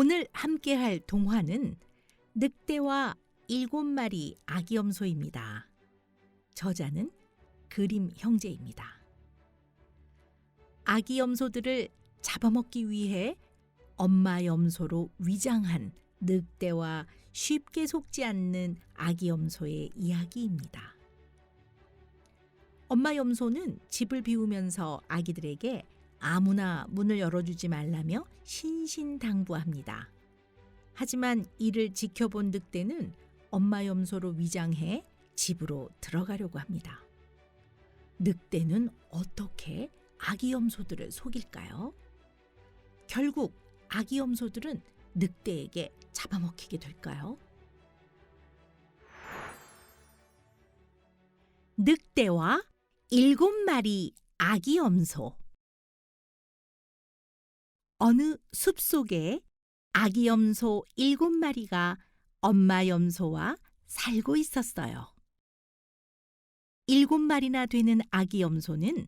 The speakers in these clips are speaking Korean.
오늘 함께할 동화는 늑대와 7마리 아기 염소입니다. 저자는 그림 형제입니다. 아기 염소들을 잡아먹기 위해 엄마 염소로 위장한 늑대와 쉽게 속지 않는 아기 염소의 이야기입니다. 엄마 염소는 집을 비우면서 아기들에게 아무나 문을 열어주지 말라며 신신당부합니다. 하지만 이를 지켜본 늑대는 엄마 염소로 위장해 집으로 들어가려고 합니다. 늑대는 어떻게 아기 염소들을 속일까요? 결국 아기 염소들은 늑대에게 잡아먹히게 될까요? 늑대와 7마리 아기 염소. 어느 숲속에 아기 염소 7마리가 엄마 염소와 살고 있었어요. 7마리나 되는 아기 염소는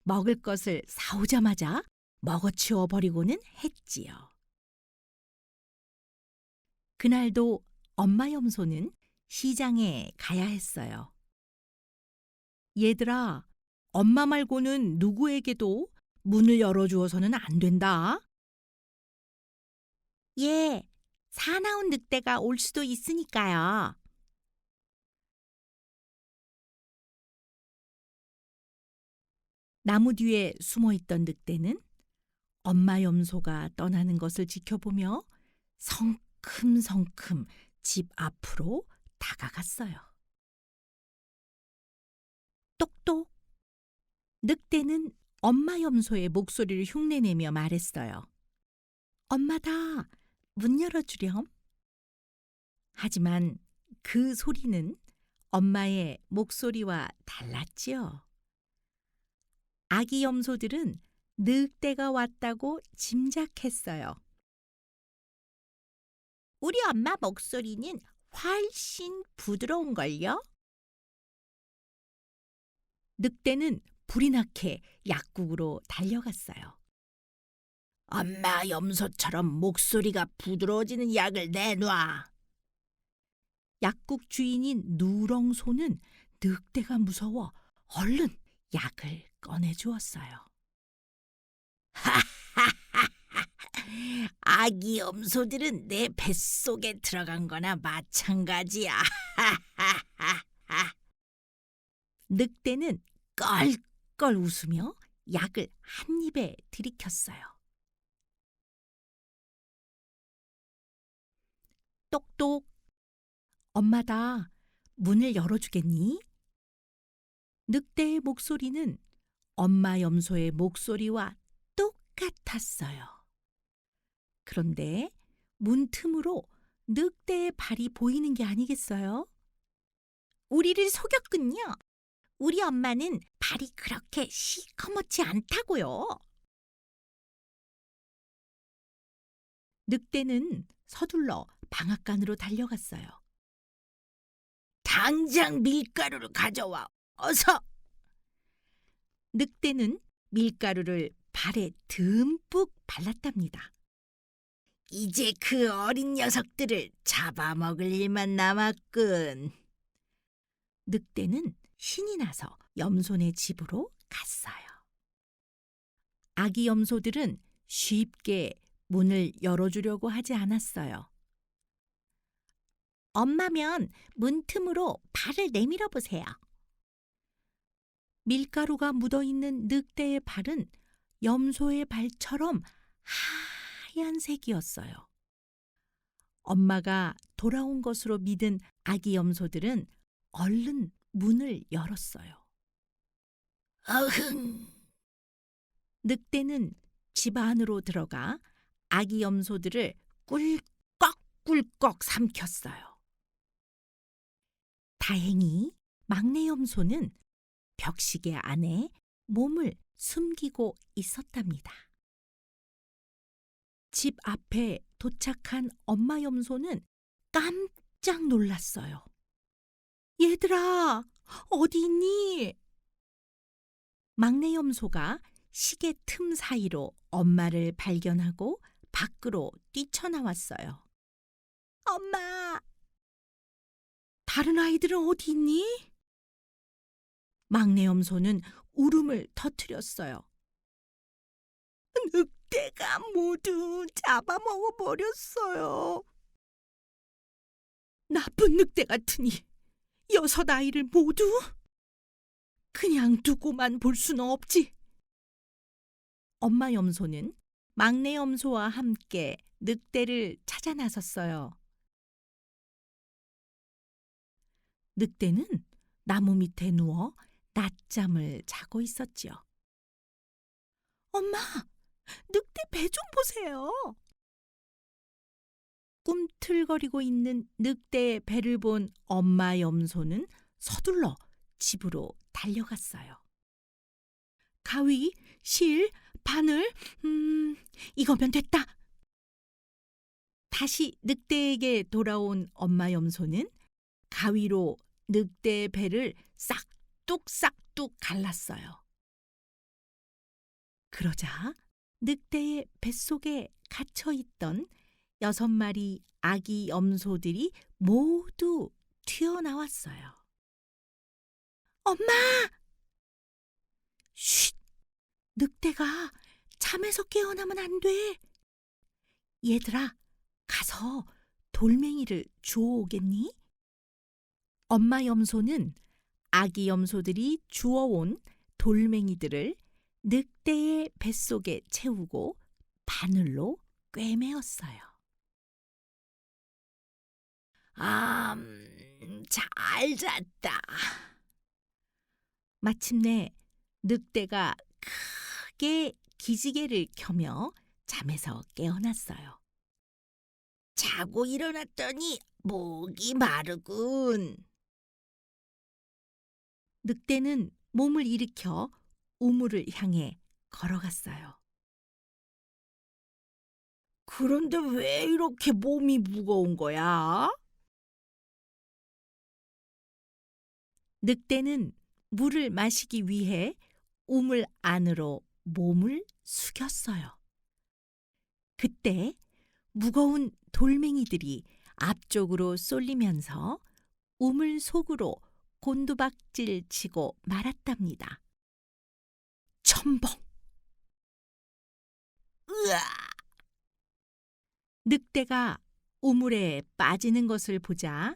먹을 것을 사오자마자 먹어치워 버리고는 했지요. 그날도 엄마 염소는 시장에 가야 했어요. 얘들아, 엄마 말고는 누구에게도 문을 열어주어서는 안 된다. 예, 사나운 늑대가 올 수도 있으니까요. 나무 뒤에 숨어있던 늑대는 엄마 염소가 떠나는 것을 지켜보며 성큼성큼 집 앞으로 다가갔어요. 똑똑! 늑대는 엄마 염소의 목소리를 흉내내며 말했어요. 엄마다, 문 열어주렴. 하지만 그 소리는 엄마의 목소리와 달랐지요. 아기 염소들은 늑대가 왔다고 짐작했어요. 우리 엄마 목소리는 훨씬 부드러운걸요? 늑대는 불이 나게 약국으로 달려갔어요. 엄마 염소처럼 목소리가 부드러워지는 약을 내놔. 약국 주인인 누렁소는 늑대가 무서워 얼른 약을 꺼내주었어요. 아기 염소들은 내 뱃속에 들어간 거나 마찬가지야. 늑대는 껄껄 웃으며 약을 한 입에 들이켰어요. 똑똑! 엄마다, 문을 열어주겠니? 늑대의 목소리는 엄마 염소의 목소리와 똑같았어요. 그런데 문 틈으로 늑대의 발이 보이는 게 아니겠어요? 우리를 속였군요. 우리 엄마는 발이 그렇게 시커멓지 않다고요. 늑대는 서둘러 방앗간으로 달려갔어요. 당장 밀가루를 가져와, 어서! 늑대는 밀가루를 발에 듬뿍 발랐답니다. 이제 그 어린 녀석들을 잡아먹을 일만 남았군. 늑대는 신이 나서 염소네 집으로 갔어요. 아기 염소들은 쉽게 문을 열어주려고 하지 않았어요. 엄마면 문 틈으로 발을 내밀어 보세요. 밀가루가 묻어있는 늑대의 발은 염소의 발처럼 하얀색이었어요. 엄마가 돌아온 것으로 믿은 아기 염소들은 얼른 문을 열었어요. 어흥! 늑대는 집 안으로 들어가 아기 염소들을 꿀꺽꿀꺽 삼켰어요. 다행히 막내 염소는 벽시계 안에 몸을 숨기고 있었답니다. 집 앞에 도착한 엄마 염소는 깜짝 놀랐어요. 얘들아, 어디 있니? 막내 염소가 시계 틈 사이로 엄마를 발견하고 밖으로 뛰쳐나왔어요. 엄마! 다른 아이들은 어디 있니? 막내 염소는 울음을 터뜨렸어요. 늑대가 모두 잡아먹어버렸어요. 나쁜 늑대 같으니 6아이를 모두? 그냥 두고만 볼 수는 없지. 엄마 염소는 막내 염소와 함께 늑대를 찾아 나섰어요. 늑대는 나무 밑에 누워 낮잠을 자고 있었지요. 엄마, 늑대 배 좀 보세요. 꿈틀거리고 있는 늑대의 배를 본 엄마 염소는 서둘러 집으로 달려갔어요. 가위, 실, 바늘, 이거면 됐다. 다시 늑대에게 돌아온 엄마 염소는 가위로 늑대의 배를 싹둑싹둑 갈랐어요. 그러자 늑대의 뱃속에 갇혀있던 6마리 아기 염소들이 모두 튀어나왔어요. 엄마! 쉿! 늑대가 잠에서 깨어나면 안 돼. 얘들아, 가서 돌멩이를 주워오겠니? 엄마 염소는 아기 염소들이 주워온 돌멩이들을 늑대의 뱃속에 채우고 바늘로 꿰매었어요. 잘 잤다. 마침내 늑대가 크게 기지개를 켜며 잠에서 깨어났어요. 자고 일어났더니 목이 마르군. 늑대는 몸을 일으켜 우물을 향해 걸어갔어요. 그런데 왜 이렇게 몸이 무거운 거야? 늑대는 물을 마시기 위해 우물 안으로 몸을 숙였어요. 그때 무거운 돌멩이들이 앞쪽으로 쏠리면서 우물 속으로 곤두박질 치고 말았답니다. 첨벙! 으아! 늑대가 우물에 빠지는 것을 보자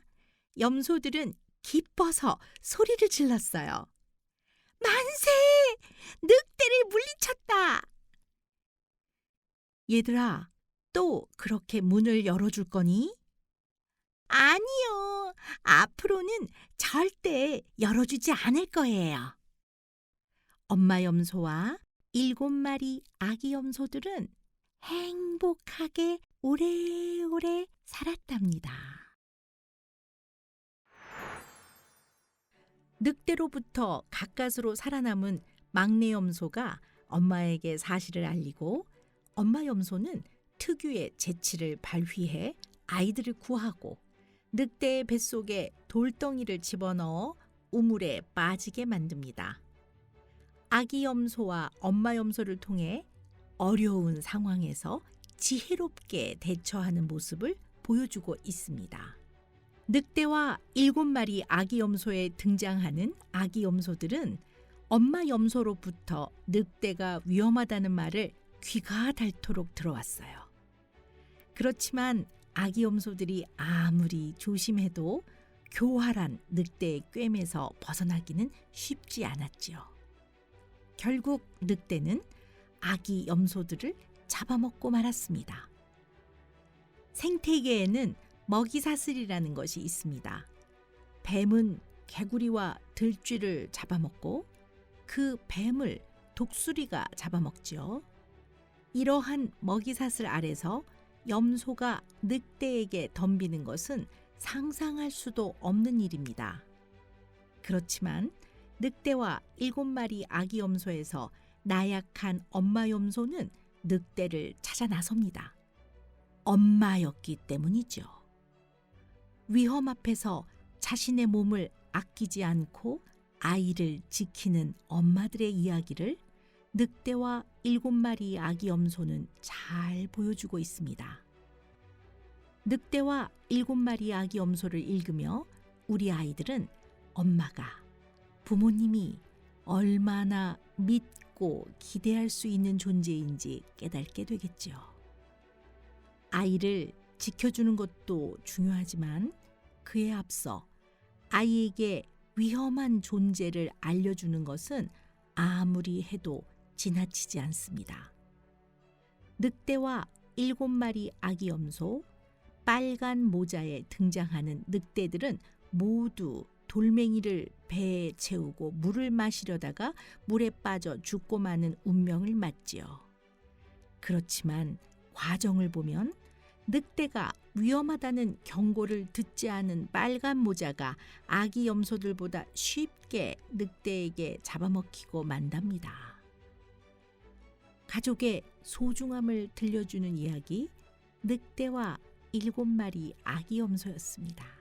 염소들은 기뻐서 소리를 질렀어요. 만세! 늑대를 물리쳤다! 얘들아, 또 그렇게 문을 열어줄 거니? 아니요. 앞으로는 절대 열어주지 않을 거예요. 엄마 염소와 7마리 아기 염소들은 행복하게 오래오래 살았답니다. 늑대로부터 가까스로 살아남은 막내 염소가 엄마에게 사실을 알리고 엄마 염소는 특유의 재치를 발휘해 아이들을 구하고 늑대의 뱃속에 돌덩이를 집어넣어 우물에 빠지게 만듭니다. 아기 염소와 엄마 염소를 통해 어려운 상황에서 지혜롭게 대처하는 모습을 보여주고 있습니다. 늑대와 7마리 아기 염소에 등장하는 아기 염소들은 엄마 염소로부터 늑대가 위험하다는 말을 귀가 닳도록 들어왔어요. 그렇지만 아기 염소들이 아무리 조심해도 교활한 늑대의 꿰매서 벗어나기는 쉽지 않았지요. 결국 늑대는 아기 염소들을 잡아먹고 말았습니다. 생태계에는 먹이사슬이라는 것이 있습니다. 뱀은 개구리와 들쥐를 잡아먹고 그 뱀을 독수리가 잡아먹지요. 이러한 먹이사슬 아래서 염소가 늑대에게 덤비는 것은 상상할 수도 없는 일입니다. 그렇지만 늑대와 7마리 아기 염소에서 나약한 엄마 염소는 늑대를 찾아 나섭니다. 엄마였기 때문이죠. 위험 앞에서 자신의 몸을 아끼지 않고 아이를 지키는 엄마들의 이야기를 늑대와 7마리 아기 염소는 잘 보여주고 있습니다. 늑대와 7마리 아기 염소를 읽으며 우리 아이들은 엄마가, 부모님이 얼마나 믿고 기대할 수 있는 존재인지 깨닫게 되겠죠. 아이를 지켜주는 것도 중요하지만 그에 앞서 아이에게 위험한 존재를 알려주는 것은 아무리 해도 지나치지 않습니다. 늑대와 7마리 아기 염소, 빨간 모자에 등장하는 늑대들은 모두 돌멩이를 배에 채우고 물을 마시려다가 물에 빠져 죽고 마는 운명을 맞지요. 그렇지만 과정을 보면 늑대가 위험하다는 경고를 듣지 않은 빨간 모자가 아기 염소들보다 쉽게 늑대에게 잡아먹히고 만답니다. 가족의 소중함을 들려주는 이야기, 늑대와 7마리 아기 염소였습니다.